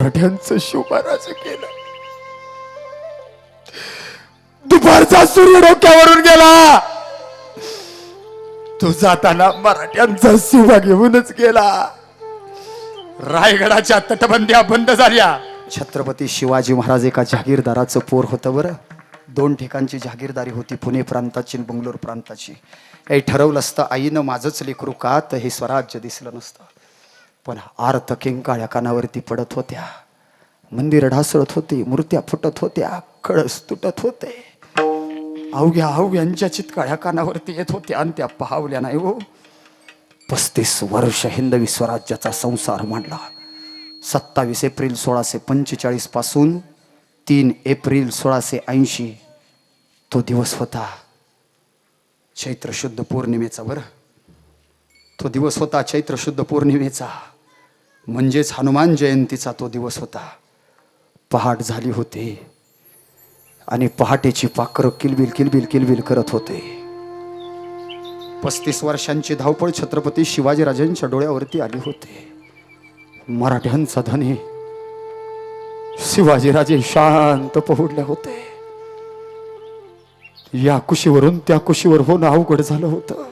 मराठ्यांचं शिवराज केलं. दुपारचा सूर्य डोक्यावरून गेला. तो जाताना मराठ्यांचा शिवा घेऊनच गेला. रायगडाच्या तटबंद्या बंद झाल्या. छत्रपती शिवाजी महाराज एका जहागीरदाराचं पोर होतं बरं. दोन ठिकाणची जहागीरदारी होती, पुणे प्रांताची आणि बंगलोर प्रांताची. हे ठरवलं असतं आईनं माझंच लेकरू का, तर हे स्वराज्य दिसलं नसतं. पण आर्त किंकाळ्या कानावरती पडत होत्या, मंदिर ढासळत होती, मूर्त्या फुटत होत्या, कळस तुटत होते. अवघ्यांच्या चितकाळ्या कानावरती येत होत्या आणि त्या पाहावल्या नाही हो. 35 वर्ष हिंदवी स्वराज्याचा संसार मांडला. 27 एप्रिल 1645 पासून 3 एप्रिल 1680 तो दिवस होता. चैत्र शुद्ध पौर्णिमेचा बरं. तो दिवस होता चैत्र शुद्ध पौर्णिमेचा, म्हणजेच हनुमान जयंतीचा तो दिवस होता. पहाट झाली होती आणि पहाटेची पाखरं किलबिल किलबिल किलबिल करत होते. 35 वर्षांची धावपळ छत्रपती शिवाजीराजांच्या डोळ्यावरती आली होती. मराठ्यांचा धनी शिवाजीराजे शांत पहुडले होते. या कुशीवरून त्या कुशीवर होणं अवघड झालं होतं.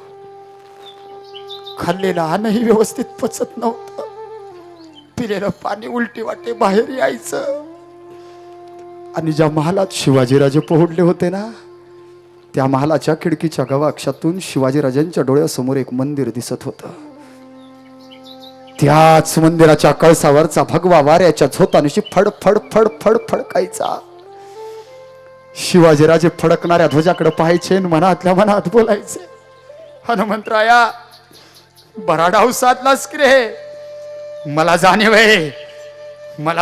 खाल्लेलं अन्नही व्यवस्थित पचत नव्हतं. पिलेलं पाणी उलटी वाटे बाहेर यायचं. आणि ज्या महालात शिवाजीराजे पोहोडले होते ना, त्या महालाच्या खिडकीच्या गवाक्षातून शिवाजीराजांच्या डोळ्यासमोर एक मंदिर दिसत होतं. त्याच मंदिराच्या कळसावरचा भगवा वाऱ्याच्या झोतानिशी फड फड फड फड फडकायचा. शिवाजीराजे फडकणाऱ्या ध्वजाकडे पाहायचे आणि मनातल्या मनात बोलायचे, हनुमंतराया बरा डाव साधलास की रे. मला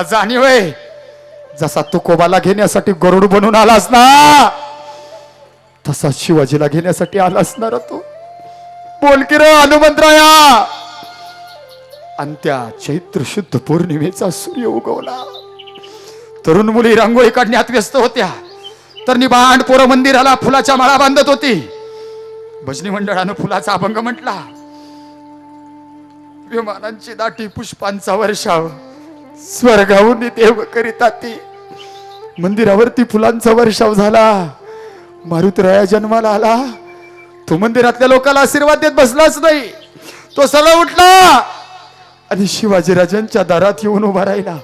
जाणीव आहे जसा तुकोबाला घेण्यासाठी गरुड बनून आलास ना, तसा शिवाजीला घेण्यासाठी आला असणार तू. बोल की रे हनुमंतराया. आणि त्या चैत्र शुद्ध पौर्णिमेचा सूर्य उगवला. तरुण मुली रांगोळी काढण्यात व्यस्त होत्या. तर निबांड पोरं मंदिराला फुलाच्या माळा बांधत होती. भजनी मंडळानं फुलाचा अभंग म्हटला. विमानांची दाटी पुष्पांचा वर्षाव, स्वर्गाहून देव करीता ती. मंदिरावरती फुलांचा वर्षाव झाला. मारुतीराया जन्माला आला. तो मंदिरातल्या लोकांना आशीर्वाद देत बसलाच नाही. तो सरळ उठला आणि शिवाजीराजांच्या दारात येऊन उभा राहिला.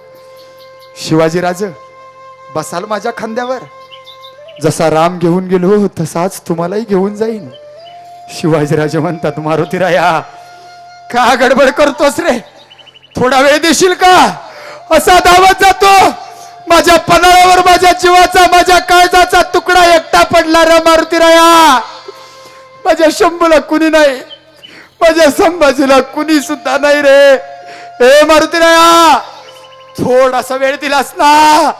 शिवाजीराज बसाल माझ्या खांद्यावर. जसा राम घेऊन गेलो तसाच तुम्हालाही घेऊन जाईन. शिवाजीराजे म्हणतात, मारुतीराया का गडबड करतोस रे, थोडा वेळ देशील का. असा धावत जातो. माझ्या पन्हाळ्यावर माझ्या जीवाचा माझ्या काळजाचा तुकडा एकटा पडला रे मारुतीराया. माझ्या शंभूला कुणी नाही, माझ्या संभाजीला कुणी सुद्धा नाही रे. ए मारुतीराया थोडासा वेळ दिलास ना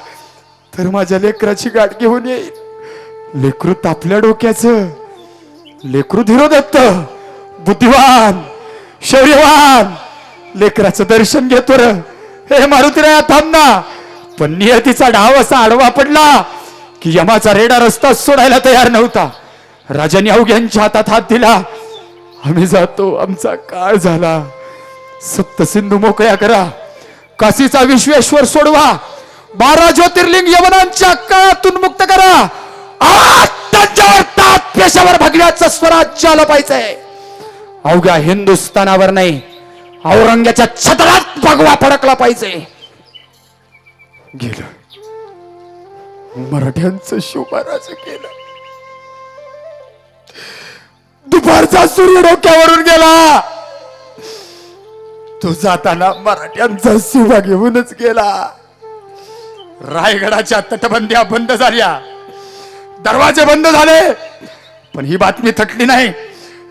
तर माझ्या लेकराची गाठ घेऊन येईल. लेकरू तापल्या डोक्याचं, लेकरू धीरोदत्त, बुद्धिवान, शौर्यवान, लेकराचं दर्शन घेतो र. हे मारुतीराया थांब ना. पण नियतीचा डाव असा आडवा पडला की यमाचा रेडा रस्ता सोडायला तयार नव्हता. राजाने अवघ्यांच्या हातात हात दिला. आम्ही जातो, आमचा काळ झाला. सप्तसिंधू मोकळ्या करा, काशीचा विश्वेश्वर सोडवा, 12 ज्योतिर्लिंग यवनांच्या काळातून मुक्त करा. त्यांच्यावर ताप पेशावर भगव्याचं स्वराज्य आलं पाहिजे. अवघ्या हिंदुस्थानावर नाही, औरंग्याच्या छत्रात भगवा फडकला पाहिजे. गेलं. मराठ्यांचं शिवराज केलं. दुपारचा सूर्य डोक्यावरून गेला. तो जाताना मराठ्यांचा शिवा घेऊनच गेला. रायगडाच्या तटबंद्या बंद झाल्या. दरवाजे बंद झाले. पण ही बातमी थटली नाही.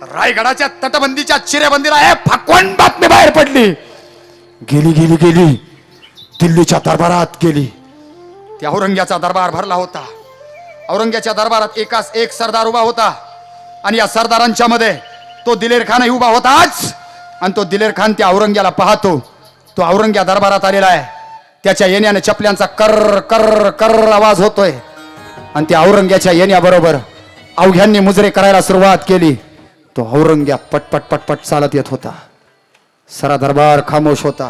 रायगडाच्या तटबंदीच्या चिरेबंदीला फाकवण बातमी बाहेर पडली. गेली गेली गेली दिल्लीच्या दरबारात गेली. त्या औरंग्याचा दरबार भरला होता. औरंग्याच्या दरबारात एकाच एक सरदार उभा होता. आणि या सरदारांच्या मध्ये तो दिलेर खानही उभा होताच. आणि तो दिलेर खान त्या औरंग्याला पाहतो. तो औरंग्या दरबारात आलेला आहे. त्याच्या येण्याने चपल्यांचा कर कर कर आवाज होतोय. आणि त्या औरंग्याच्या येण्याबरोबर अवघ्यांनी मुजरे करायला सुरुवात केली. तो औरंग्या पटपट पटपट चालत येत होता. सारा दरबार खामोश होता.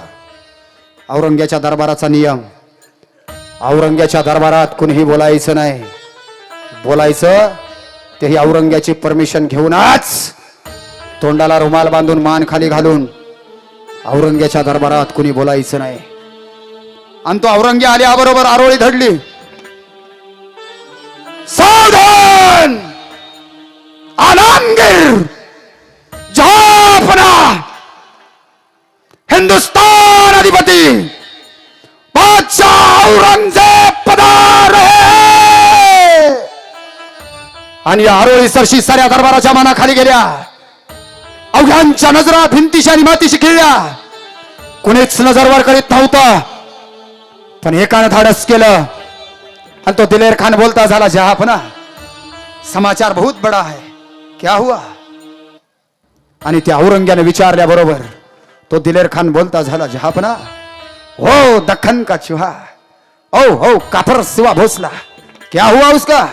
औरंग्याच्या दरबाराचा नियम, औरंग्याच्या दरबारात कुणीही बोलायचं नाही. बोलायचं तेही औरंग्याची परमिशन घेऊनच, तोंडाला रुमाल बांधून मान खाली घालून. औरंग्याच्या दरबारात कुणी बोलायचं नाही. आणि तो औरंगी आल्याबरोबर आरोळी धडली. सावधान आलमगीर, जाफना, हिंदुस्तान अधिपती बादशाह औरंगजेब पधार है. आणि या आरोळी सरशी साऱ्या दरबाराच्या मानाखाली गेल्या. अवघ्यांच्या नजरा भिंतीशी आणि मातीशी खिळल्या. कुणीच नजरवर करीत नव्हतं. पण एकानं धाडस केलं आणि तो दिलेर खान बोलता झाला, जहापना समाचार बहुत बड़ा है, क्या हुआ? आणि त्या औरंग्याने विचारल्याबरोबर तो दिलेर खान बोलता झाला, जहापना हो दखन का चूहा, ओ हो काफर सिवा भोसला, क्या हुआ उसका?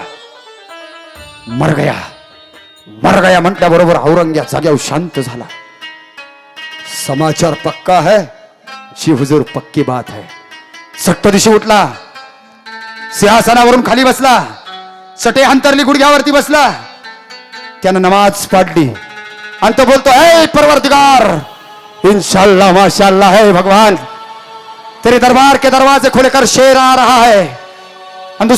मर गया, मर गया म्हटल्याबरोबर औरंग्या जाग्यावर शांत झाला. समाचार पक्का है, जी हुजूर पक्की बात है. सट्टदिशी उठला, सिंहासनावरून खाली बसला, चटे अंतरली गुडघ्यावरती बसला. त्यानं नमाज पाडली आणि तो बोलतो, ए परवरदिगार, इंशाअल्लाह माशाअल्लाह है भगवान, तेरे दरबार के दरवाजे खुलकर शेर आ रहा है.